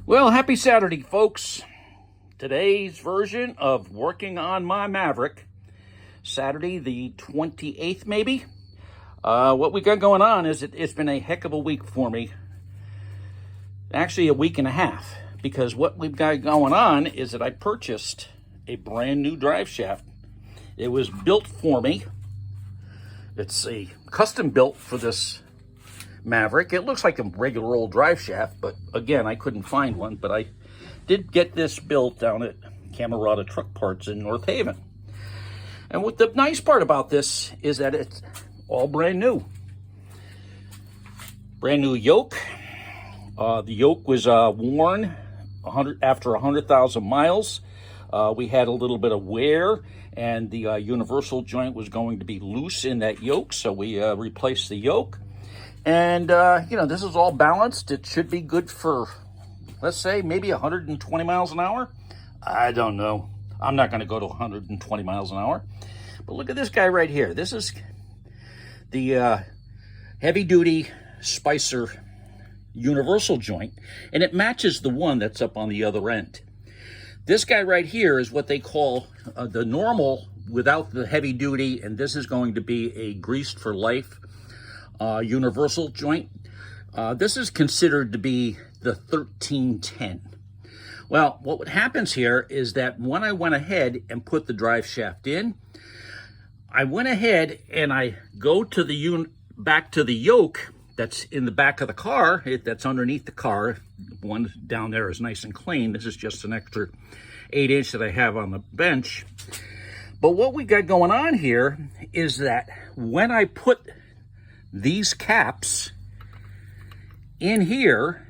Well, happy Saturday, folks. Today's version of working on my Maverick, Saturday the 28th, maybe. What we got going on is it's been a heck of a week for me. Actually, a week and a half, because what we've got going on is that I purchased a brand new drive shaft. It was built for me. It's a custom built for this Maverick. It looks like a regular old drive shaft, but again, I couldn't find one. But I did get this built down at Camerata Truck Parts in North Haven. And what the nice part about this is that it's all brand new. Brand new yoke. The yoke was worn after 100,000 miles. We had a little bit of wear, and the universal joint was going to be loose in that yoke, so we replaced the yoke. And, this is all balanced. It should be good for, let's say, maybe 120 miles an hour. I don't know. I'm not going to go to 120 miles an hour. But look at this guy right here. This is the heavy-duty Spicer universal joint, and it matches the one that's up on the other end. This guy right here is what they call the normal without the heavy-duty, and this is going to be a greased for life universal joint. This is considered to be the 1310. Well, what happens here is that when I went ahead and put the drive shaft in, I went ahead and I go to the back to the yoke that's in the back of the car, that's underneath the car. The one down there is nice and clean. This is just an extra 8-inch that I have on the bench. But what we got going on here is that when I put these caps in here,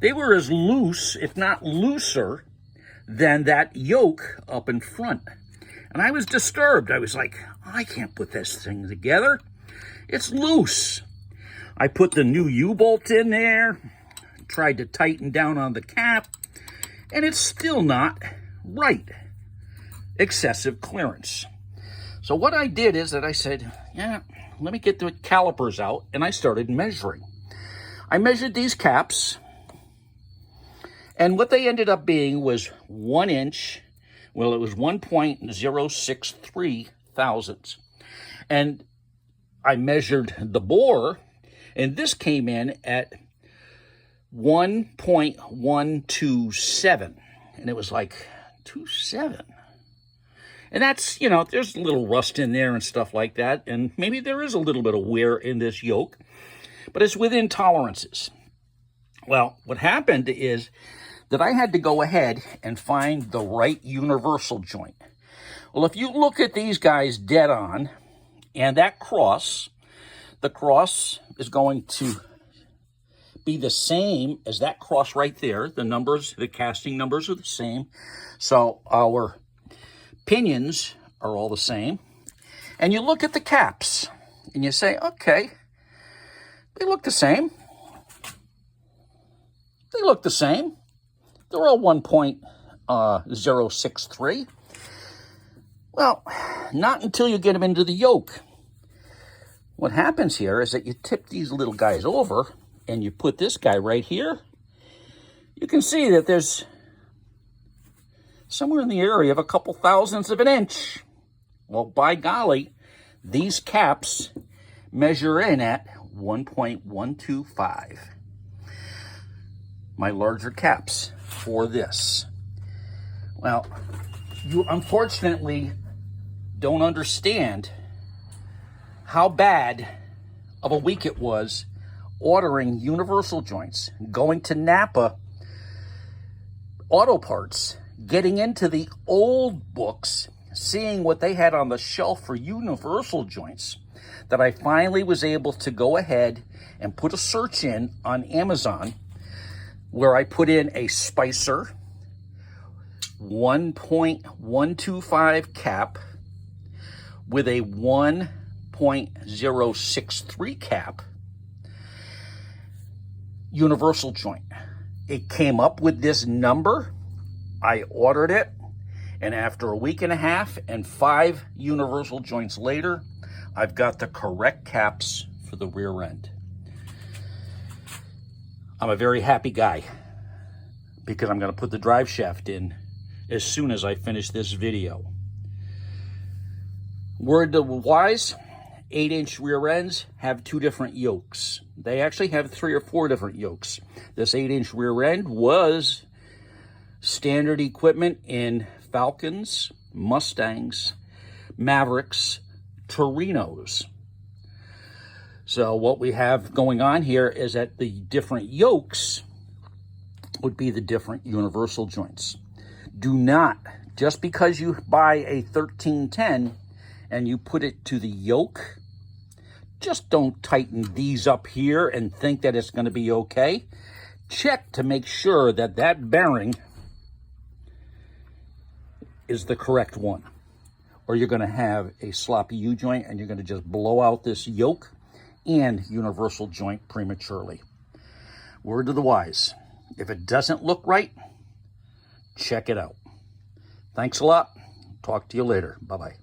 they were as loose, if not looser, than that yoke up in front. And I was disturbed. I was like, I can't put this thing together. It's loose. I put the new U-bolt in there, tried to tighten down on the cap, and it's still not right. Excessive clearance. So what I did is that I said, let me get the calipers out, and I started measuring. I measured these caps, and what they ended up being was 1 inch. Well, it was 1.063 thousandths. And I measured the bore, and this came in at 1.127. And it was like, 27? And that's, there's a little rust in there and stuff like that. And maybe there is a little bit of wear in this yoke, but it's within tolerances. Well, what happened is that I had to go ahead and find the right universal joint. Well, if you look at these guys dead on, and that cross, the cross is going to be the same as that cross right there. The numbers, the casting numbers are the same. So our pinions are all the same. And you look at the caps and you say, okay, they look the same. They look the same. They're all 1.063. Well, not until you get them into the yoke. What happens here is that you tip these little guys over and you put this guy right here. You can see that there's somewhere in the area of a couple thousandths of an inch. Well, by golly, these caps measure in at 1.125. My larger caps for this. Well, you unfortunately don't understand how bad of a week it was ordering universal joints, going to Napa Auto Parts, getting into the old books, seeing what they had on the shelf for universal joints, that I finally was able to go ahead and put a search in on Amazon where I put in a Spicer 1.125 cap with a 1.063 cap universal joint. It came up with this number. I ordered it, and after a week and a half and 5 universal joints later, I've got the correct caps for the rear end. I'm a very happy guy because I'm going to put the drive shaft in as soon as I finish this video. Word to wise, 8-inch rear ends have 2 different yokes. They actually have 3 or 4 different yokes. This 8-inch rear end was standard equipment in Falcons, Mustangs, Mavericks, Torinos. So what we have going on here is that the different yokes would be the different universal joints. Do not, just because you buy a 1310 and you put it to the yoke, just don't tighten these up here and think that it's going to be okay. Check to make sure that that bearing is the correct one, or you're going to have a sloppy U-joint and you're going to just blow out this yoke and universal joint prematurely. Word to the wise, if it doesn't look right, check it out. Thanks a lot. Talk to you later. Bye-bye.